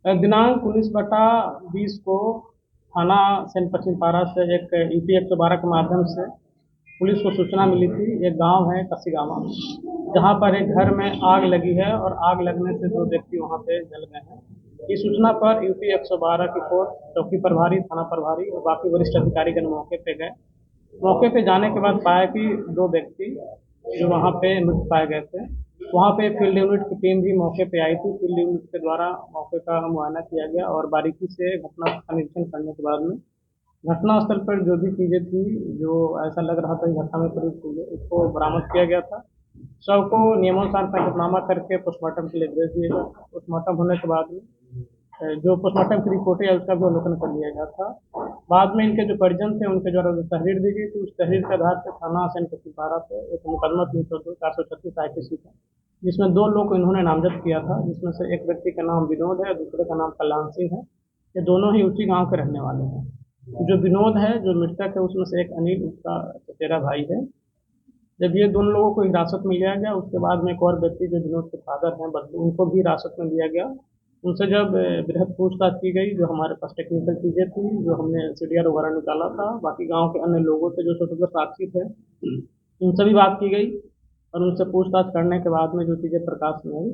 दिनांक 19/20 को थाना सैन पश्चिम पारा से एक यूपी 112 के माध्यम से पुलिस को सूचना मिली थी। एक गांव है कसीगावा, जहां पर एक घर में आग लगी है और आग लगने से 2 व्यक्ति वहां पे जल गए हैं। इस सूचना पर यूपी 112 की फोर्स, चौकी प्रभारी, थाना प्रभारी और बाकी वरिष्ठ अधिकारीगण मौके पे गए। मौके पे जाने के बाद पाया कि 2 व्यक्ति जो वहां पे मृत पाए गए थे। वहाँ पे फील्ड यूनिट की टीम भी मौके पे आई थी। फील्ड यूनिट के द्वारा मौके का मुआयना किया गया और बारीकी से घटना का निरीक्षण करने के बाद में घटनास्थल पर जो भी चीज़ें थी, जो ऐसा लग रहा था कि घटना में प्रयुक्त हुई है, उसको बरामद किया गया था। शव को नियमानुसार पैकटनामा करके पोस्टमार्टम के लिए भेज दिया गया। पोस्टमार्टम होने के बाद में जो पोस्टमार्टम की रिपोर्ट है उसका भी अवलोकन कर लिया गया था। बाद में इनके जो परिजन थे उनके द्वारा जो तहरीर दी गई थी, उस तहरीर के आधार पर थाना सैन पचीपारा पे एक मुकदमा 302 436 IPC था, जिसमें 2 लोग को इन्होंने नामजद किया था, जिसमें से एक व्यक्ति का नाम विनोद है, दूसरे का नाम कल्याण सिंह है। ये दोनों ही उसी गांव के रहने वाले हैं। जो विनोद है, जो मृतक है, उसमें से एक अनिल उसका चचेरा भाई है। जब ये दोनों लोगों को हिरासत में लिया गया, उसके बाद में एक और व्यक्ति जो विनोद के फादर हैं बदलू, उनको भी हिरासत में लिया गया। उनसे जब बृहद पूछताछ की गई, जो हमारे पास टेक्निकल चीज़ें थी, जो हमने CDR वगैरह निकाला था, बाकी गांव के अन्य लोगों से जो छोटे साक्षी थे, उनसे भी बात की गई और उनसे पूछताछ करने के बाद में जो चीज़ें प्रकाश में आई,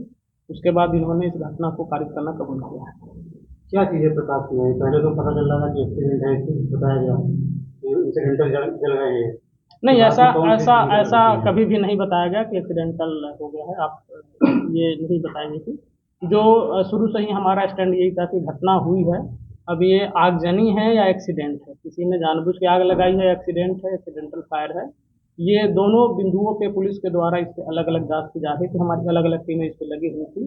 उसके बाद इन्होंने इस घटना को कारित करना कबूल किया है। क्या चीजें प्रकाश में आई? पहले तो पता चल रहा था कि एक्सीडेंट है, बताया गया इंसिडेंटल जल रहे हैं। नहीं, तो ऐसा बाकी कौन सी ऐसा चीजें ऐसा बताई हैं? कभी भी नहीं बताया गया कि एक्सीडेंटल हो गया है। आप ये नहीं बताएंगे कि जो शुरू से ही हमारा स्टैंड यही था कि घटना हुई है। अब ये आगजनी है या एक्सीडेंट है, किसी ने जानबूझ के आग लगाई है, एक्सीडेंट है, एक्सीडेंटल फायर है, ये दोनों बिंदुओं पे पुलिस के द्वारा इस पे अलग अलग जांच की जा रही थी। हमारी अलग अलग टीमें इस पे लगी हुई थी,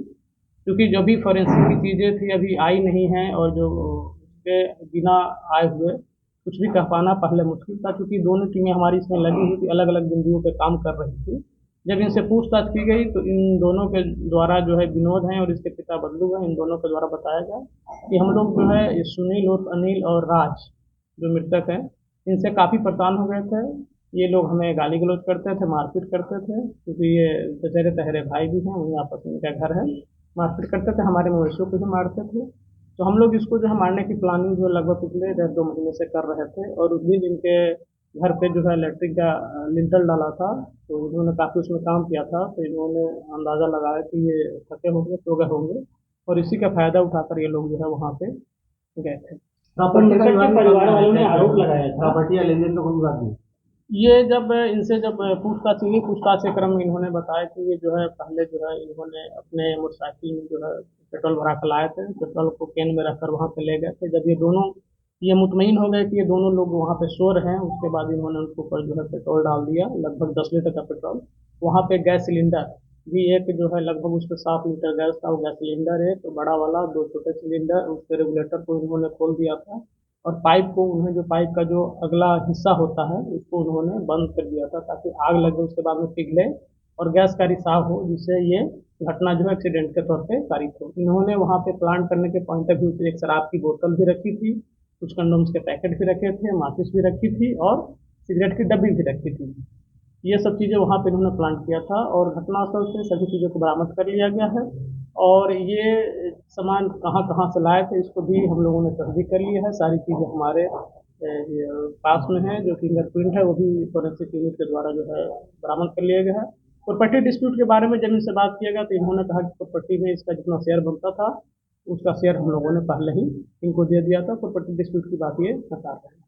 क्योंकि जो भी फॉरेंसिक की चीज़ें थी अभी आई नहीं हैं और जो उसके बिना आए हुए कुछ भी कह पाना पहले मुश्किल था, क्योंकि दोनों टीमें हमारी इसमें लगी हुई थी, अलग अलग बिंदुओं पे काम कर रही थी। जब इनसे पूछताछ की गई तो इन दोनों के द्वारा जो है विनोद हैं और इसके पिता बदलू हैं, इन दोनों के द्वारा बताया गया कि हम लोग जो है ये सुनील उर्फ अनिल और राज जो मृतक है, इनसे काफ़ी परेशान हो गए थे। ये लोग हमें गाली गलौज करते थे, मारपीट करते थे, क्योंकि ये चचेरे तहरे भाई भी हैं, वहीं आपस में इनका घर है। मारपीट करते थे, हमारे मवेशियों को भी मारते थे। तो हम लोग इसको जो है मारने की प्लानिंग जो लगभग पिछले 1.5-2 महीने से कर रहे थे और उस दिन इनके घर पे जो है इलेक्ट्रिक का लिंटल डाला था, तो इन्होंने काफ़ी उसमें काम किया था, तो इन्होंने अंदाज़ा लगाया कि ये थके होंगे, सो गए होंगे और इसी का फ़ायदा उठाकर ये लोग जो है वहाँ पे गए थे। तो प्रॉपर्टी का मृतक के परिवार वालों ने आरोप विवाद, लगाया था। प्रॉपर्टी या लेन देन का कोई विवाद नहीं। ये जब इनसे जब पूछताछ हुई, पूछताछ के क्रम में इन्होंने बताया कि ये जो है पहले जो है इन्होंने अपने मोटरसाइकिल में जो है पेट्रोल भरा कर लाए थे, पेट्रोल को कैन में रखकर वहाँ पे ले गए थे। जब ये दोनों ये मुतमईन हो गए कि ये दोनों लोग वहाँ पे सो रहे हैं, उसके बाद इन्होंने उनके ऊपर जो है पेट्रोल डाल दिया, लगभग 10 लीटर का पेट्रोल। वहाँ पे गैस सिलेंडर भी एक जो है लगभग उस पर 7 लीटर गैस था, वो गैस सिलेंडर है तो बड़ा वाला, 2 छोटे सिलेंडर, उसके रेगुलेटर को इन्होंने खोल दिया था और पाइप को उन्हें जो पाइप का जो अगला हिस्सा होता है उसको उन्होंने बंद कर दिया था, ताकि आग लगे उसके बाद में पिघले और गैस का रिसाव हो, जिससे ये घटना जो है एक्सीडेंट के तौर पे कारित हो। इन्होंने वहाँ पे प्लांट करने के पॉइंट ऑफ व्यू से एक शराब की बोतल भी रखी थी, कुछ कंडोम्स के पैकेट भी रखे थे, माचिस भी रखी थी और सिगरेट की डब्बी भी रखी थी। ये सब चीज़ें वहाँ पे इन्होंने प्लांट किया था और घटनास्थल से सभी चीज़ों को बरामद कर लिया गया है और ये सामान कहाँ कहाँ से लाए थे इसको भी हम लोगों ने तस्दीक कर लिया है। सारी चीज़ें हमारे पास में है, जो फिंगरप्रिंट है वो भी फोरेंसिक यूनिट के द्वारा जो है बरामद कर लिया गया है। प्रॉपर्टी डिस्प्यूट के बारे में जब इनसे बात किया गया तो इन्होंने कहा कि प्रॉपर्टी में इसका जितना शेयर बनता था उसका शेयर हम लोगों ने पहले ही इनको दे दिया था। प्रॉपर्टी डिस्प्यूट की बात ये बता रहे हैं।